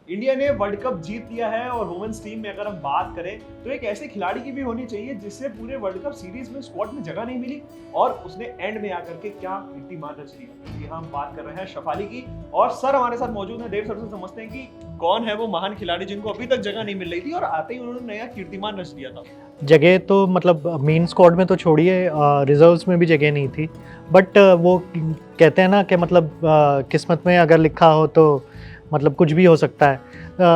India ने world cup जीत लिया है और वुमेन्स टीम में अगर हम बात करें तो एक ऐसे खिलाड़ी की भी होनी चाहिए जिससे पूरे वर्ल्ड कप सीरीज में स्क्वाड में जगह नहीं मिली और उसने एंड में आकर के क्या कीर्तिमान रच लिया। ये हम बात कर रहे हैं शेफाली की और सर हमारे साथ मौजूद हैं। देव सर से समझते हैं कि कौन है वो महान खिलाड़ी जिनको अभी तक जगह नहीं मिल रही थी और आते ही उन्होंने नया कीर्तिमान रच दिया था। जगह तो मतलब मेन स्क्वाड में तो छोड़िए, रिजर्व्स में भी जगह नहीं थी। बट वो कहते हैं ना कि मतलब किस्मत में अगर लिखा हो तो मतलब कुछ भी हो सकता है।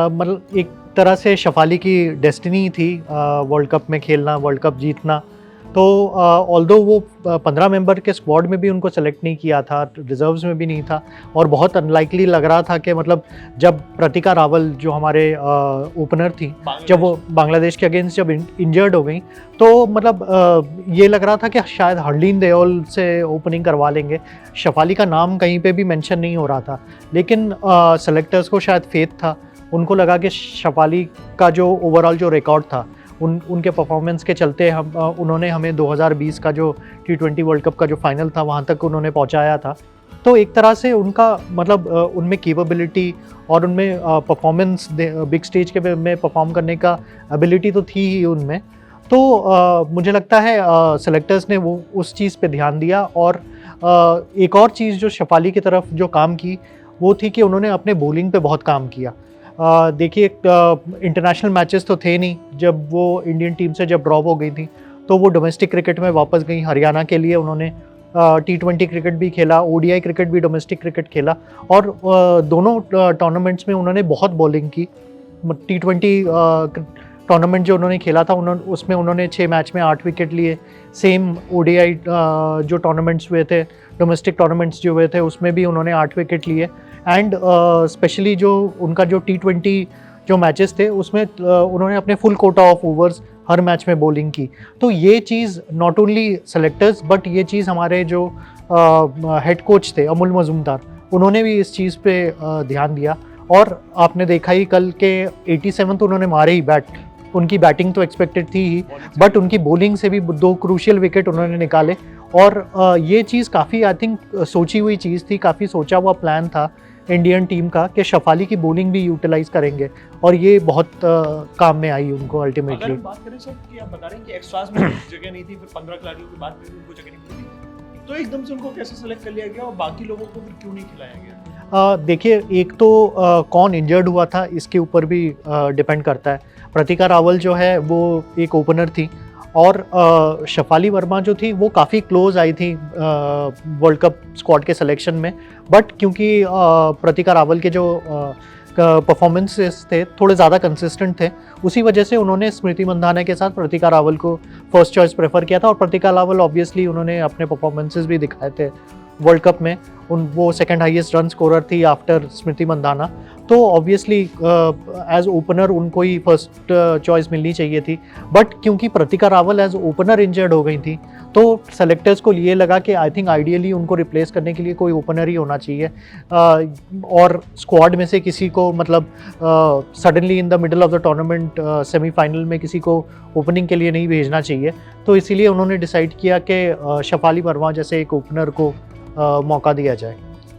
मतलब एक तरह से शेफाली की डेस्टिनी थी वर्ल्ड कप में खेलना, वर्ल्ड कप जीतना। तो ऑल्दो वो 15 मेंबर के स्क्वाड में भी उनको सेलेक्ट नहीं किया था, रिजर्व्स में भी नहीं था और बहुत अनलाइकली लग रहा था कि मतलब जब प्रतिका रावल जो हमारे ओपनर थी, जब वो बांग्लादेश के अगेंस्ट जब इंजर्ड हो गई तो मतलब ये लग रहा था कि शायद हरलीन देओल से ओपनिंग करवा लेंगे। शेफाली का नाम कहीं पे भी मेंशन नहीं हो रहा था, लेकिन सेलेक्टर्स को शायद फेथ था। उनको लगा कि शेफाली का जो ओवरऑल जो रिकॉर्ड था उनके परफॉर्मेंस के चलते उन्होंने हमें 2020 का जो T20 वर्ल्ड कप का जो फाइनल था वहाँ तक उन्होंने पहुँचाया था। तो एक तरह से उनका मतलब उनमें कैपेबिलिटी और उनमें परफॉर्मेंस बिग स्टेज के में परफॉर्म करने का एबिलिटी तो थी ही उनमें। तो मुझे लगता है सेलेक्टर्स ने वो उस चीज़ पे ध्यान दिया। और एक और चीज़ जो शेफाली की तरफ जो काम की वो थी कि उन्होंने अपने बॉलिंग पे बहुत काम किया। देखिए इंटरनेशनल मैचेस तो थे नहीं जब वो इंडियन टीम से जब ड्रॉप हो गई थी, तो वो डोमेस्टिक क्रिकेट में वापस गई हरियाणा के लिए। उन्होंने T20 क्रिकेट भी खेला, ODI क्रिकेट भी, डोमेस्टिक क्रिकेट खेला और दोनों टूर्नामेंट्स में उन्होंने बहुत बॉलिंग की। T20 टूर्नामेंट जो उन्होंने खेला था उसमें उन्होंने 6 मैच में 8 विकेट लिए। सेम ODI जो टूर्नामेंट्स हुए थे, डोमेस्टिक टूर्नामेंट्स जो हुए थे उसमें भी उन्होंने 8 विकेट लिए। एंड स्पेशली जो उनका जो T20 जो मैचेस थे उसमें उन्होंने अपने full Kota of overs her match में बॉलिंग की। तो ये चीज़ नॉट ओनली सेलेक्टर्स बट ये चीज़ हमारे जो हेड कोच थे अमूल मजूमदार, उन्होंने भी इस चीज़ पे ध्यान दिया। और आपने देखा ही कल के 87 तो उन्होंने मारे ही बैट। उनकी बैटिंग तो एक्सपेक्टेड थी ही, बट उनकी बॉलिंग से भी 2 क्रूशियल विकेट उन्होंने निकाले। और ये चीज़ काफ़ी आई थिंक सोची हुई चीज़ थी, काफ़ी सोचा हुआ प्लान था इंडियन टीम का कि शेफाली की बॉलिंग भी यूटिलाइज करेंगे और ये बहुत काम में आई उनको अल्टीमेटली। अगर हम बात करें सर कि आप बता रहे हैं कि एक्स्ट्रास में जगह नहीं थी, फिर 15 खिलाड़ियों की बात करें उनको जगह नहीं मिली, तो एकदम से उनको कैसे सेलेक्ट कर लिया गया और बाकी लोगों को फिर क्यों नहीं खिलाया गया? देखिए एक तो कौन इंजर्ड हुआ था इसके ऊपर भी डिपेंड करता है। प्रतिका रावल जो है वो एक ओपनर थी और शेफाली वर्मा जो थी वो काफ़ी क्लोज आई थी वर्ल्ड कप स्क्वाड के सिलेक्शन में। बट क्योंकि प्रतिका रावल के जो परफॉर्मेंसेस थे थोड़े ज़्यादा कंसिस्टेंट थे, उसी वजह से उन्होंने स्मृति मंधाना के साथ प्रतिका रावल को फर्स्ट चॉइस प्रेफर किया था। और प्रतिका रावल ऑब्वियसली उन्होंने अपने परफॉर्मेंसेस भी दिखाए थे वर्ल्ड कप में। वो सेकंड हाईएस्ट रन स्कोरर थी आफ्टर स्मृति मंधाना। तो ऑब्वियसली एज ओपनर उनको ही फर्स्ट चॉइस मिलनी चाहिए थी। बट क्योंकि Pratika Rawal as opener injured हो गई थी तो सेलेक्टर्स को ये लगा कि आई थिंक आइडियली उनको रिप्लेस करने के लिए कोई ओपनर ही होना चाहिए और स्क्वाड में से किसी को मतलब suddenly in the middle of the tournament semifinal में किसी को ओपनिंग के लिए नहीं भेजना चाहिए। तो इसीलिए उन्होंने डिसाइड किया कि शेफाली वर्मा जैसे एक ओपनर को मौका दिया जाए।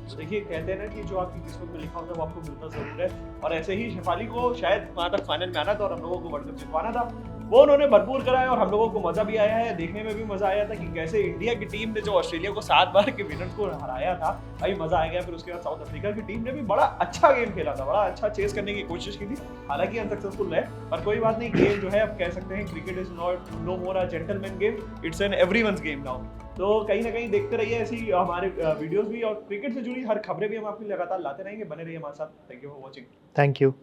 तो देखिए कहते हैं ना कि जो आपकी किस्मत में लिखा होता है वो आपको मिलता जरूर है और ऐसे ही शेफाली को शायद वहाँ तक फाइनल में आना था और हम लोगों को वर्ल्ड कप जितवाना था, वो उन्होंने भरपूर कराया और हम लोगों को मजा भी आया है। देखने में भी मजा आया था कि कैसे इंडिया की टीम ने जो ऑस्ट्रेलिया को 7 बार के विनर्स को हराया था, भाई मजा आ गया। फिर उसके बाद साउथ अफ्रीका की टीम ने भी बड़ा अच्छा गेम खेला था, बड़ा अच्छा चेस करने की कोशिश की थी, हालांकि अनसक्सेसफुल रहे, पर कोई बात नहीं। गेम जो है आप कह सकते हैं cricket is not know more a gentleman game, it's an everyone's game now. तो कहीं ना कहीं देखते रहिए ऐसी हमारे वीडियोस भी और क्रिकेट से जुड़ी हर खबरें भी हम आपके लिए लगातार लाते रहेंगे। बने रहिए हमारे साथ। Thank you for watching. Thank you.